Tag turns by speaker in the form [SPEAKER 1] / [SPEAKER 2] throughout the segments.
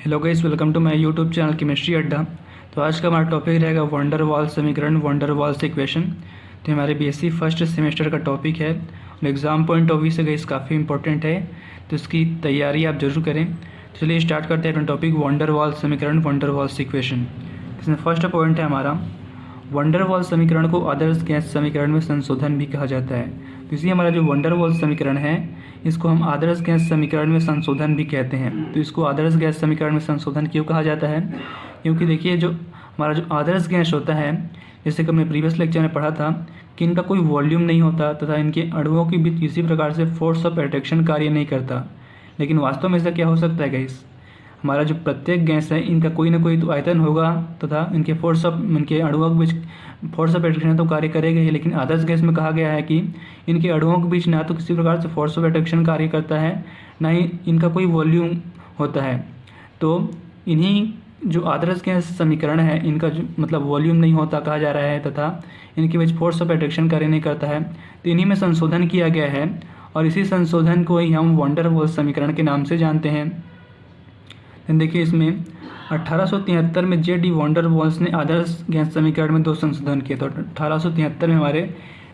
[SPEAKER 1] Hello guys, welcome to my YouTube channel chemistry Adda. तो आज का हमारा टॉपिक रहेगा वॉन डेर वाल्स समीकरण, वॉन डेर वाल्स इक्वेशन। तो हमारे बीएससी फर्स्ट सेमेस्टर का टॉपिक है और एग्ज़ाम पॉइंट ऑफ व्यू से गाइस काफ़ी इंपॉर्टेंट है, तो इसकी तैयारी आप जरूर करें। तो चलिए स्टार्ट करते हैं अपना टॉपिक वॉन डेर वाल्स समीकरण, वॉन डेर वाल्स इक्वेशन। इसमें फर्स्ट पॉइंट है हमारा वॉन डेर वाल्स समीकरण को आदर्श गैस समीकरण में संशोधन भी कहा जाता है। तो इसलिए हमारा जो वॉन डेर वाल्स समीकरण है इसको हम आदर्श गैस समीकरण में संशोधन भी कहते हैं। तो इसको आदर्श गैस समीकरण में संशोधन क्यों कहा जाता है? क्योंकि देखिए जो हमारा जो आदर्श गैस होता है, जैसे कि हमने प्रीवियस लेक्चर में पढ़ा था कि इनका कोई वॉल्यूम नहीं होता तथा इनके अणुओं के बीच किसी प्रकार से फोर्स ऑफ अट्रैक्शन कार्य नहीं करता। लेकिन वास्तव में ऐसा क्या हो सकता है गाइस? हमारा जो प्रत्येक गैस है इनका कोई ना कोई तो आयतन होगा तथा इनके अणुओं के बीच फोर्स ऑफ अट्रैक्शन तो कार्य करेगा ही, लेकिन आदर्श गैस में कहा गया है कि इनके अणुओं के बीच ना तो किसी प्रकार से फोर्स ऑफ अट्रैक्शन कार्य करता है, ना ही इनका कोई वॉल्यूम होता है। तो इन्हीं जो आदर्श गैस समीकरण है इनका जो मतलब वॉल्यूम नहीं होता कहा जा रहा है तथा इनके बीच फोर्स ऑफ अट्रैक्शन कार्य नहीं करता है। तो इन्हीं में संशोधन किया गया है और इसी संशोधन को ही हम वॉन डेर वाल्स समीकरण के नाम से जानते हैं। देखिए इसमें 1873 में जे डी वॉन डेर वाल्स ने आदर्श गैस समीकरण में 2 संशोधन किए। तो 1873 में हमारे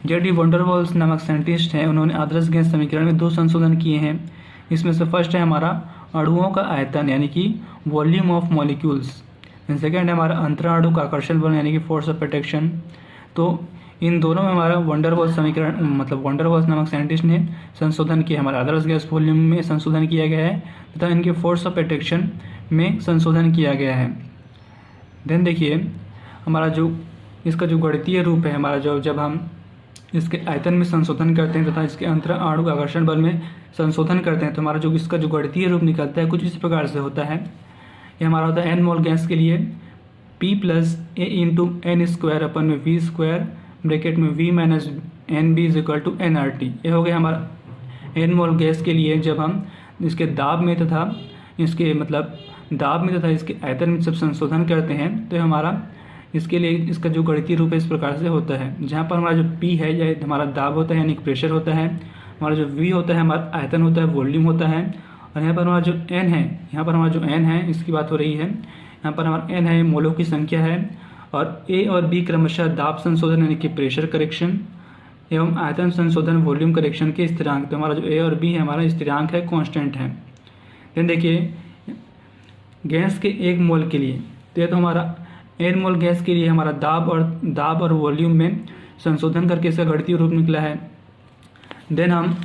[SPEAKER 1] जे डी वॉन डेर वाल्स नामक साइंटिस्ट हैं, उन्होंने आदर्श गैस समीकरण में 2 संशोधन किए हैं। इसमें से फर्स्ट है हमारा अणुओं का आयतन यानी कि वॉल्यूम ऑफ मॉलिक्यूल्स। सेकेंड है हमारा अंतराणु का आकर्षण बल यानी कि फोर्स ऑफ अट्रैक्शन। तो इन दोनों में हमारा वॉन डेर वाल्स समीकरण मतलब वॉन डेर वाल्स नामक साइंटिस्ट ने संशोधन किया। हमारा आदर्श गैस वॉल्यूम में संशोधन किया गया है तथा इनके फोर्स ऑफ अट्रैक्शन में संशोधन किया गया है। देन देखिए हमारा जो इसका जो गणितीय रूप है हमारा जो जब हम इसके आयतन में संशोधन करते हैं तथा इसके अंतराणु आकर्षण बल में संशोधन करते हैं तो हमारा जो इसका जो गणितीय रूप निकलता है कुछ इस प्रकार से होता है। ये हमारा होता है एन मोल गैस के लिए P + A × n² / v² bracket में v - nb = nRT। ये हो गया हमारा एन मोल गैस के लिए जब हम इसके दाब में तथा इसके इसके आयतन में जब संशोधन करते हैं तो हमारा इसके लिए इसका जो गणितीय रूप है इस प्रकार से होता है, जहाँ पर हमारा जो P है यह हमारा दाब होता है यानी प्रेशर होता है, हमारा जो V होता है हमारा आयतन होता है, वॉल्यूम होता है, और यहाँ पर हमारा जो N है, इसकी बात हो रही है, यहाँ पर हमारा N है मोलों की संख्या है, और A और B क्रमशः दाब संशोधन यानी कि प्रेशर करेक्शन एवं आयतन संशोधन वॉल्यूम करेक्शन के स्थिरांक। तो हमारा जो A और B है हमारा स्थिरांक है, कांस्टेंट है। देन देखिए गैस के 1 मोल के लिए तो ये तो हमारा एन मोल गैस के लिए हमारा दाब और वॉल्यूम में संशोधन करके इसका गणितीय रूप निकला है। देन हम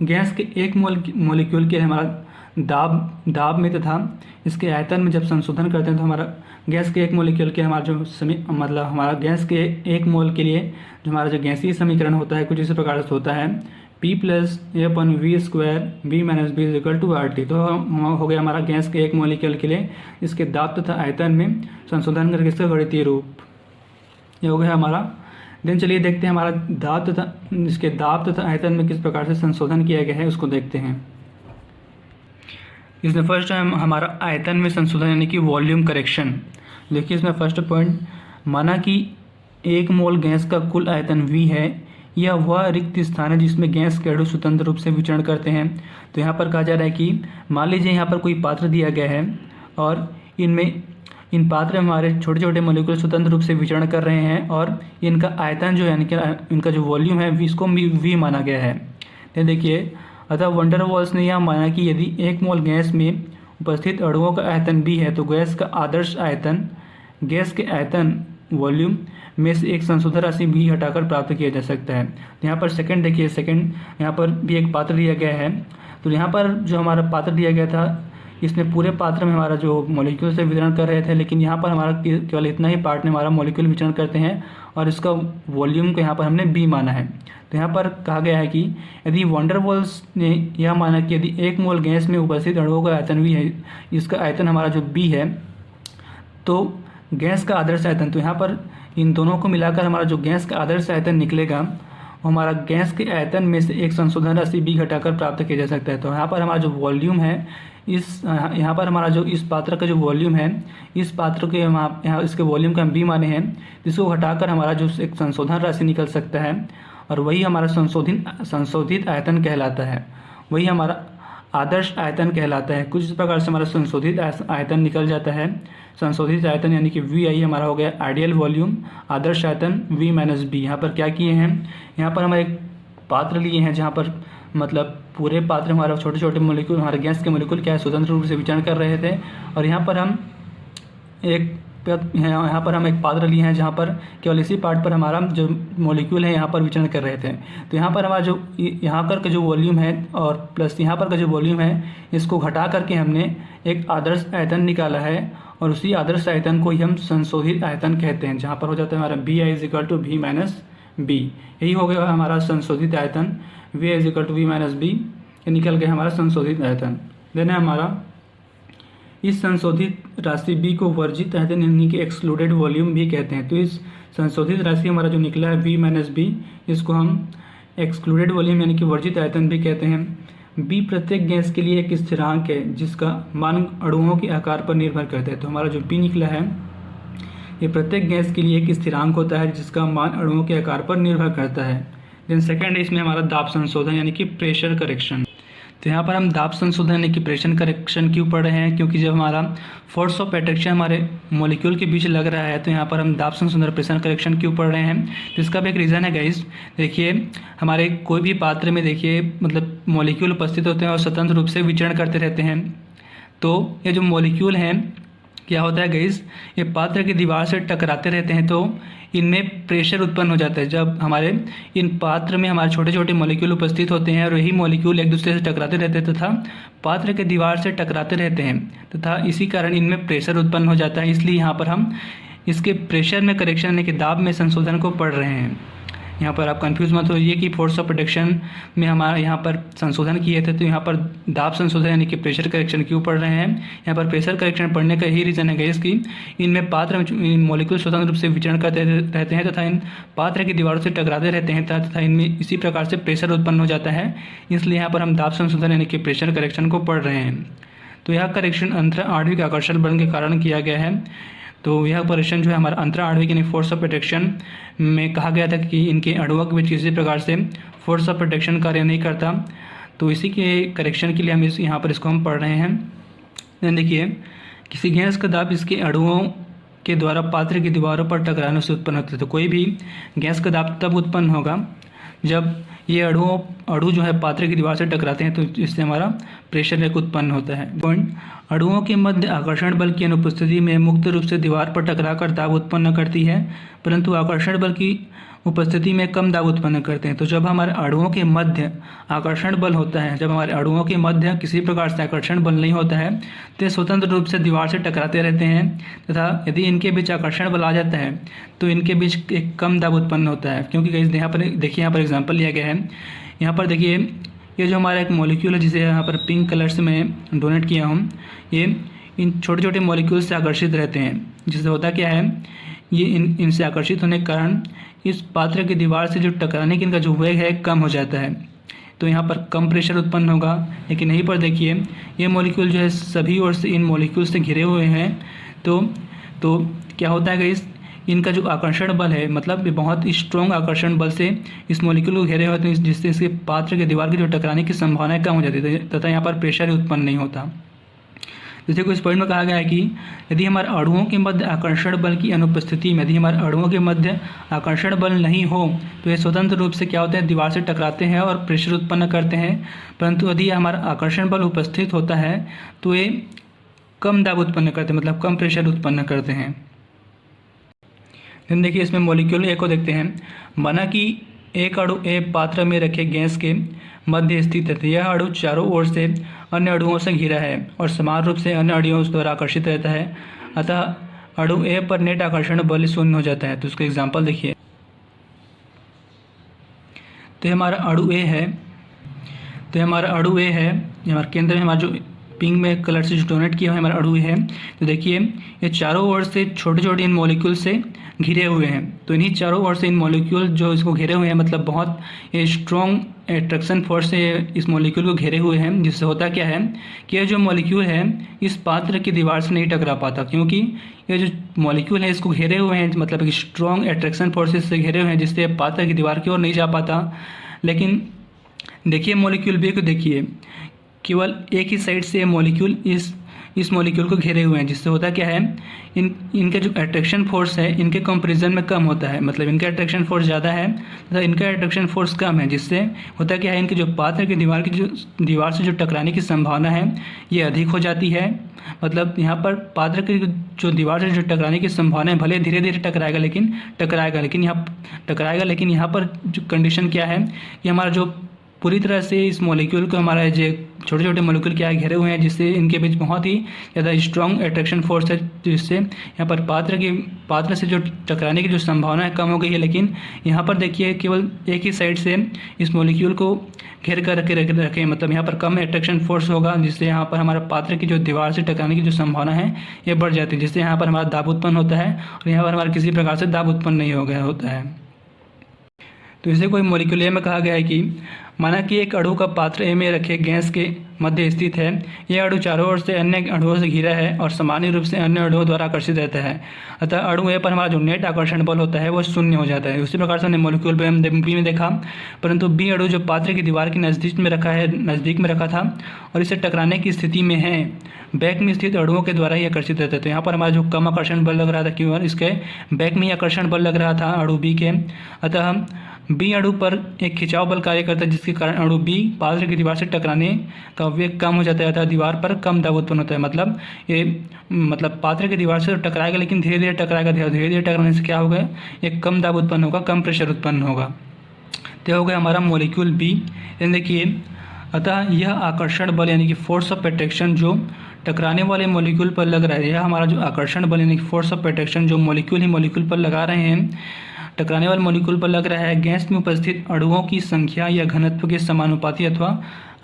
[SPEAKER 1] गैस के 1 मोलिक्यूल के हमारा दाब में तथा इसके आयतन में जब संशोधन करते हैं तो हमारा गैस के 1 मोलिक्यूल के हमारा जो हमारा गैस के 1 मोल के लिए जो हमारा जो गैसीय समीकरण होता है कुछ इस प्रकार से होता है P + A/v² v - b = RT। तो हो गया हमारा गैस के 1 मोलिक्यूल के लिए इसके दाब तथा आयतन में संशोधन करके इसका गणितीय रूप ये हो गया हमारा। देन चलिए देखते हैं हमारा दाब तथा आयतन में किस प्रकार से संशोधन किया गया है, उसको देखते हैं। इसमें फर्स्ट है हमारा आयतन में संशोधन यानी कि वॉल्यूम करेक्शन। देखिए इसमें फर्स्ट पॉइंट, माना कि 1 मोल गैस का कुल आयतन V है, यह वह रिक्त स्थान है जिसमें गैस के अणु स्वतंत्र रूप से विचरण करते हैं। तो यहाँ पर कहा जा रहा है कि मान लीजिए यहाँ पर कोई पात्र दिया गया है और इन पात्र में हमारे छोटे छोटे मॉलिक्यूल स्वतंत्र रूप से विचरण कर रहे हैं और इनका आयतन जो है यानी कि इनका जो वॉल्यूम है इसको भी V माना गया है। तो देखिए अतः वॉन डेर वाल्स ने यह माना कि यदि 1 मोल गैस में उपस्थित अणुओं का आयतन B है तो गैस का आदर्श आयतन गैस के आयतन वॉल्यूम में से एक संशोधन राशि भी हटाकर प्राप्त किया जा सकता है। तो यहाँ पर सेकंड देखिए, यहाँ पर भी एक पात्र दिया गया है। तो यहाँ पर जो हमारा पात्र दिया गया था इसमें पूरे पात्र में हमारा जो मॉलिक्यूल से वितरण कर रहे थे, लेकिन यहाँ पर हमारा केवल इतना ही पार्ट में हमारा मॉलिक्यूल विचरण करते हैं और इसका वॉल्यूम को यहाँ पर हमने B माना है। तो यहाँ पर कहा गया है कि यदि वॉन डेर वाल्स ने यह माना कि यदि 1 मोल गैस में उपस्थित अणुओं का आयतन V है, इसका आयतन हमारा जो B है, तो गैस का आदर्श आयतन, तो यहाँ पर इन दोनों को मिलाकर हमारा जो गैस का आदर्श आयतन निकलेगा वो हमारा गैस के आयतन में से एक संशोधन राशि B घटाकर प्राप्त किया जा सकता है। तो यहाँ पर हमारा जो वॉल्यूम है यहाँ पर हमारा जो इस पात्र का जो वॉल्यूम है इस पात्र के यहाँ इसके वॉल्यूम का हम B माने हैं, जिसको घटाकर हमारा जो एक संशोधन राशि निकल सकता है और वही हमारा संशोधित आयतन कहलाता है। वही हमारा आदर्श आयतन कहलाता है। कुछ इस प्रकार से हमारा संशोधित आयतन निकल जाता है। संशोधित आयतन यानी कि वी आई हमारा हो गया आइडियल वॉल्यूम, आदर्श आयतन V माइनस बी। यहाँ पर क्या किए हैं, यहाँ पर हम एक पात्र लिए हैं जहाँ पर मतलब पूरे पात्र हमारा छोटे छोटे मोलिक्यूल, हमारे गैस के मोलिक्यूल क्या है स्वतंत्र रूप से विचरण कर रहे थे, और यहाँ पर हम एक पात्र लिए हैं जहाँ पर केवल इसी पार्ट पर हमारा जो मोलिक्यूल है यहाँ पर विचरण कर रहे थे। तो यहाँ पर हमारा जो यहाँ कर का जो वॉल्यूम है और प्लस यहाँ पर का जो वॉल्यूम है, इसको घटा करके हमने एक आदर्श आयतन निकाला है, और उसी आदर्श आयतन को ही हम संशोधित आयतन कहते हैं, जहाँ पर हो जाता है हमारा b i is equal to v minus b. यही हो गया हमारा संशोधित आयतन, v i is equal to v minus b, ये निकल गया हमारा संशोधित आयतन। देन है हमारा इस संशोधित राशि b को वर्जित आयतन यानी कि एक्सक्लूडेड वॉल्यूम भी कहते हैं। तो इस संशोधित राशि हमारा जो निकला है v माइनस बी, इसको हम एक्सक्लूडेड वॉल्यूम यानी कि वर्जित आयतन भी कहते हैं। b प्रत्येक गैस के लिए एक स्थिरांक है जिसका मान अणुओं के आकार पर निर्भर करता है। तो हमारा जो b निकला है ये प्रत्येक गैस के लिए एक स्थिरांक होता है जिसका मान अणुओं के आकार पर निर्भर करता है। देन सेकेंड है इसमें हमारा दाब संशोधन यानी कि प्रेशर करेक्शन। तो यहाँ पर हम दाब संशोधन यानी कि प्रेशर करेक्शन क्यों पढ़ रहे हैं, क्योंकि जब हमारा फोर्स ऑफ अट्रैक्शन हमारे मॉलिक्यूल के बीच लग रहा है तो यहाँ पर हम दाब संशोधन प्रेशर करेक्शन क्यों पढ़ रहे हैं। तो इसका भी एक रीज़न है गाइस। देखिए हमारे कोई भी पात्र में देखिए मतलब मॉलिक्यूल उपस्थित होते हैं और स्वतंत्र रूप से विचरण करते रहते हैं। तो ये जो मॉलिक्यूल हैं क्या होता है गाइस, ये पात्र की दीवार से टकराते रहते हैं तो इनमें प्रेशर उत्पन्न हो जाता है। जब हमारे इन पात्र में हमारे छोटे छोटे मॉलिक्यूल उपस्थित होते हैं और यही मॉलिक्यूल एक दूसरे से टकराते रहते हैं तथा पात्र के दीवार से टकराते रहते हैं तथा इसी कारण इनमें प्रेशर उत्पन्न हो जाता है। इसलिए यहाँ पर हम इसके प्रेशर में करेक्शन यानी कि दाब में संशोधन को पढ़ रहे हैं। यहाँ पर आप कंफ्यूज मत होइए कि फोर्स ऑफ प्रोटेक्शन में हमारा यहाँ पर संशोधन किए थे तो यहाँ पर दाब संशोधन यानी कि प्रेशर करेक्शन क्यों पढ़ रहे हैं। यहाँ पर प्रेशर करेक्शन पढ़ने का यही रीज़न है गाइस कि इनमें पात्र में मॉलिक्यूल स्वतंत्र रूप से विचरण करते रहते हैं तथा इन पात्र की दीवारों से टकराते रहते हैं तथा इनमें इसी प्रकार से प्रेशर उत्पन्न हो जाता है। इसलिए यहाँ पर हम दाब संशोधन यानी कि प्रेशर करेक्शन को पढ़ रहे हैं। तो यह करेक्शन अंतरा आणविक आकर्षण बल के कारण किया गया है। तो यह परीक्षण जो है हमारा अंतरा आणविक यानी फोर्स ऑफ प्रोटेक्शन में कहा गया था कि इनके अणुओं के बीच किसी प्रकार से फोर्स ऑफ प्रोटेक्शन कार्य नहीं करता। तो इसी के करेक्शन के लिए हम यहाँ पर इसको हम पढ़ रहे हैं। देखिए किसी गैस का दाब इसके अणुओं के द्वारा पात्र की दीवारों पर टकराने से उत्पन्न होता है। तो कोई भी गैस का दाब तब उत्पन्न होगा जब ये अणु जो है पात्र की दीवार से टकराते हैं तो इससे हमारा प्रेशर एक उत्पन्न होता है। पॉइंट, अणुओं के मध्य आकर्षण बल की अनुपस्थिति में मुक्त रूप से दीवार पर टकराकर दाब उत्पन्न करती है, परंतु आकर्षण बल की उपस्थिति में कम दाब उत्पन्न करते हैं। तो जब हमारे अणुओं के मध्य आकर्षण बल होता है, जब हमारे अणुओं के मध्य किसी प्रकार से आकर्षण बल नहीं होता है तो ये स्वतंत्र रूप से दीवार से टकराते रहते हैं तथा यदि इनके बीच आकर्षण बल आ जाता है तो इनके बीच एक कम दाब उत्पन्न होता है। क्योंकि यहाँ पर देखिए, यहाँ पर एग्जाम्पल लिया गया है। यहाँ पर देखिए ये जो हमारा एक मॉलिक्यूल है जिसे यहाँ पर पिंक कलर से मैं डोनेट किया हूँ, ये इन छोटे छोटे मॉलिक्यूल से आकर्षित रहते हैं। जिससे होता क्या है, ये इनसे आकर्षित होने के कारण इस पात्र की दीवार से जो टकराने की इनका जो वेग है कम हो जाता है। तो यहाँ पर कम प्रेशर उत्पन्न होगा। लेकिन यहीं पर देखिए ये मॉलिक्यूल जो है सभी ओर से इन मॉलिक्यूल से घिरे हुए हैं। तो क्या होता है कि इनका जो आकर्षण बल है मतलब ये बहुत स्ट्रॉन्ग आकर्षण बल से इस मॉलिक्यूल को घेरे होते हैं, जिससे इसके पात्र के दीवार की जो टकराने की संभावना कम हो जाती है तथा यहाँ पर प्रेशर उत्पन्न नहीं होता। जैसे को इस पॉइंट में कहा गया है कि यदि हमारे अणुओं के मध्य आकर्षण बल की अनुपस्थिति में, यदि हमारे अणुओं के मध्य आकर्षण बल नहीं हो तो ये स्वतंत्र रूप से क्या होते हैं, दीवार से टकराते हैं और प्रेशर उत्पन्न करते हैं। परंतु यदि हमारा आकर्षण बल उपस्थित होता है तो ये कम दाब उत्पन्न करते हैं, मतलब कम प्रेशर उत्पन्न करते हैं। फिर देखिए इसमें मॉलिक्यूल ए को देखते हैं। माना कि एक अणु ए पात्र में रखे गैस के मध्य स्थित है। यह अणु चारों ओर से अन्य अणुओं से घिरा है और समान रूप से अन्य अणुओं द्वारा आकर्षित रहता है। अतः अणु ए पर नेट आकर्षण बल शून्य हो जाता है। तो उसका एग्जाम्पल देखिए। तो हमारा अणु ए है, ये हमारे केंद्र में हमारा जो पिंक में कलर से जो डोनेट किया है हमारा अणु है। तो देखिए ये चारों ओर से छोटे छोटे इन मॉलिक्यूल से घिरे हुए हैं। तो इन्हीं चारों ओर से इन मॉलिक्यूल जो इसको घेरे हुए हैं, मतलब बहुत ये स्ट्रॉन्ग एट्रैक्शन फोर्स से इस मॉलिक्यूल को घेरे हुए हैं। जिससे होता क्या है कि ये जो मॉलिक्यूल है इस पात्र की दीवार से नहीं टकरा पाता, क्योंकि ये जो मॉलिक्यूल है इसको घेरे हुए हैं, मतलब एक स्ट्रॉन्ग एट्रैक्शन फोर्सेस से घेरे हुए हैं, जिससे पात्र की दीवार की ओर नहीं जा पाता। लेकिन देखिए मॉलिक्यूल बी को देखिए, केवल एक ही साइड से मॉलिक्यूल इस मॉलिक्यूल को घेरे हुए हैं, जिससे होता क्या है, इनके जो अट्रैक्शन फोर्स है इनके कंपैरिजन में कम होता है। मतलब इनका अट्रैक्शन फोर्स ज़्यादा है तथा इनका अट्रैक्शन फोर्स कम है, जिससे होता क्या है, इनके जो पात्र की दीवार से जो टकराने की संभावना है ये अधिक हो जाती है। मतलब यहाँ पर पात्र की जो दीवार से जो टकराने की संभावना है, भले धीरे धीरे टकराएगा लेकिन यहाँ पर जो कंडीशन क्या है कि हमारा जो पूरी तरह से इस मॉलिक्यूल को हमारा जो छोटे छोटे मॉलिक्यूल क्या घेरे हुए हैं, जिससे इनके बीच बहुत ही ज़्यादा स्ट्रॉन्ग अट्रैक्शन फोर्स है, जिससे यहाँ पर पात्र से जो टकराने की जो संभावना है कम हो गई है। लेकिन यहाँ पर देखिए केवल एक ही साइड से इस मॉलिक्यूल को घेर कर रखें, मतलब यहाँ पर कम अट्रैक्शन फोर्स होगा, जिससे यहाँ पर हमारा पात्र की जो दीवार से टकराने की जो संभावना है ये बढ़ जाती है, जिससे यहाँ पर हमारा दाब उत्पन्न होता है और यहाँ पर हमारा किसी प्रकार से दाब उत्पन्न नहीं होता है। तो इसे कोई मॉलिक्यूल ए में कहा गया है कि माना कि एक अणु का पात्र ए में रखे गैस के मध्य स्थित है। यह अणु चारों ओर से अन्य अणुओं से घिरा है और सामान्य रूप से अन्य अणुओं द्वारा आकर्षित रहता है। अतः अणु ए पर हमारा जो नेट आकर्षण बल होता है वो शून्य हो जाता है। उसी प्रकार से हमने मॉलिक्यूल बी में देखा, परंतु बी अणु जो पात्र की दीवार के नज़दीक में रखा था और इसे टकराने की स्थिति में है, बैक में स्थित अणुओं के द्वारा ही आकर्षित रहता है। तो यहाँ पर हमारा जो कम आकर्षण बल लग रहा था, क्यों, इसके बैक में ही आकर्षण बल लग रहा था अणु बी के। अतः बी अणु पर एक खिंचाव बल कार्य करता है, जिसके कारण अणु बी पात्र की दीवार से टकराने का वेग कम हो जाता है, अतः दीवार पर कम दाब उत्पन्न होता है। मतलब पात्र की दीवार से तो टकराएगा लेकिन धीरे धीरे टकराने से क्या होगा, एक कम दाब उत्पन्न होगा, कम प्रेशर उत्पन्न होगा। तो हो गया हमारा मॉलिक्यूल बी। देखिए, अतः यह आकर्षण बल यानी कि फोर्स ऑफ अट्रैक्शन जो टकराने वाले मॉलिक्यूल पर लग रहा है, यह हमारा जो आकर्षण बल यानी कि फोर्स ऑफ अट्रैक्शन जो मॉलिक्यूल पर लगा रहे हैं, टकराने वाले मॉलिक्यूल पर लग रहा है, गैस में उपस्थित अणुओं की संख्या या घनत्व के समानुपाती अथवा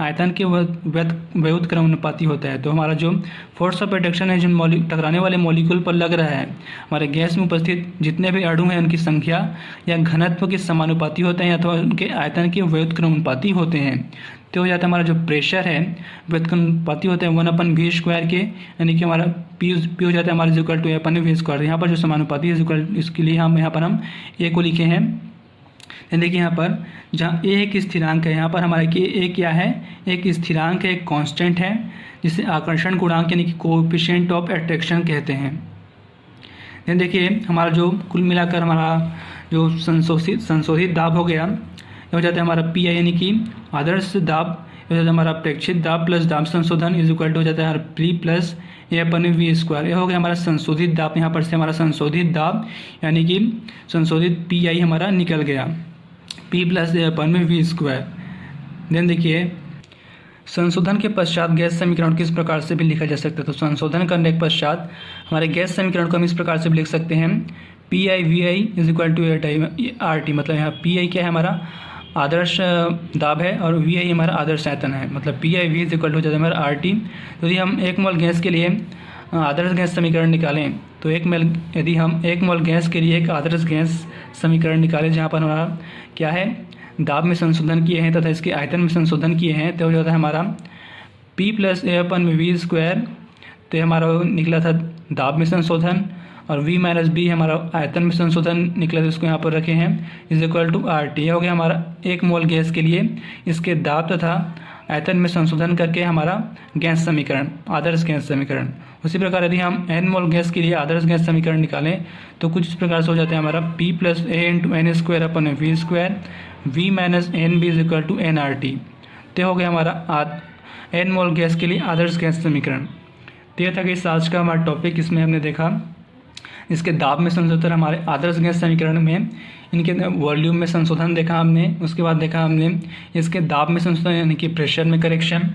[SPEAKER 1] आयतन के व्युत्क्रमानुपाती होता है। तो हमारा जो फोर्स ऑफ अट्रैक्शन है जो टकराने वाले मॉलिक्यूल पर लग रहा है, हमारे गैस में उपस्थित जितने भी अणु हैं उनकी संख्या या घनत्व के समानुपाती होते हैं अथवा उनके आयतन के व्युत्क्रमानुपाती होते हैं। तो हो जाता है हमारा जो प्रेशर है व्युत्क्रमानुपाती होते हैं 1/v² के, यानी कि हमारा पी हो जाता है हमारा =a/v²। यहाँ पर जो समानुपाती है इसके लिए हम ए को लिखे हैं। देखिए यहाँ पर जहाँ ए एक स्थिरांक है, यहाँ पर हमारे ए क्या है, एक स्थिरांक है, एक कांस्टेंट है, जिसे आकर्षण गुणांक यानी कि कोएफिशिएंट ऑफ अट्रैक्शन कहते हैं। देखिए हमारा जो कुल मिलाकर हमारा जो संशोधित दाब हो गया, हो जाता है हमारा पी आई यानी कि आदर्श दाब, हो जाता है हमारा अपेक्षित दाब प्लस दाब संशोधन = हो जाता है पी प्लस a/v²। यह हो गया हमारा संशोधित दाब। यहाँ पर से हमारा संशोधित दाब यानी कि संशोधित पी आई हमारा निकल गया, p + a/v²। देन देखिए संशोधन के पश्चात गैस समीकरण किस प्रकार से भी लिखा जा सकता है। तो संशोधन करने के पश्चात हमारे गैस समीकरण को हम इस प्रकार से भी लिख सकते हैं, PI/VI = RT। मतलब यहाँ PI क्या है, हमारा आदर्श दाब है और VI हमारा आदर्श आयतन है। मतलब PI/V = हो जाता है हमारा RT। तो यदि हम 1 मोल गैस के लिए आदर्श गैस समीकरण निकालें, तो यदि हम 1 मोल गैस के लिए एक आदर्श गैस समीकरण निकालें जहाँ पर हमारा क्या है, दाब में संशोधन किए हैं तथा इसके आयतन में संशोधन किए हैं, तो हो जाता है हमारा P + a/v²। तो हमारा निकला था दाब में संशोधन, और V - B हमारा आयतन में संशोधन निकला, तो इसको यहाँ पर रखे हैं = RT। यह हो गया हमारा 1 मोल गैस के लिए इसके दाब तथा आयतन में संशोधन करके हमारा गैस समीकरण, आदर्श गैस समीकरण। उसी प्रकार यदि हम n मोल गैस के लिए आदर्श गैस समीकरण निकालें, तो कुछ इस प्रकार से हो जाता है हमारा P + a × n²/v², V - nB = nRT। तो हो गया हमारा n मोल गैस के लिए आदर्श गैस समीकरण। तो यह था कि आज का हमारा टॉपिक। इसमें हमने देखा इसके दाब में संशोधन, हमारे आदर्श गैस समीकरण में इनके वॉल्यूम में संशोधन देखा हमने। उसके बाद देखा हमने इसके दाब में संशोधन यानी कि प्रेशर में करेक्शन।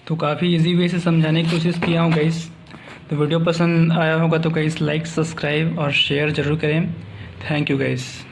[SPEAKER 1] तो काफ़ी इजी वे से समझाने की कोशिश किया हूँ गाइस। तो वीडियो पसंद आया होगा तो गाइस लाइक, सब्सक्राइब और शेयर ज़रूर करें। Thank you guys.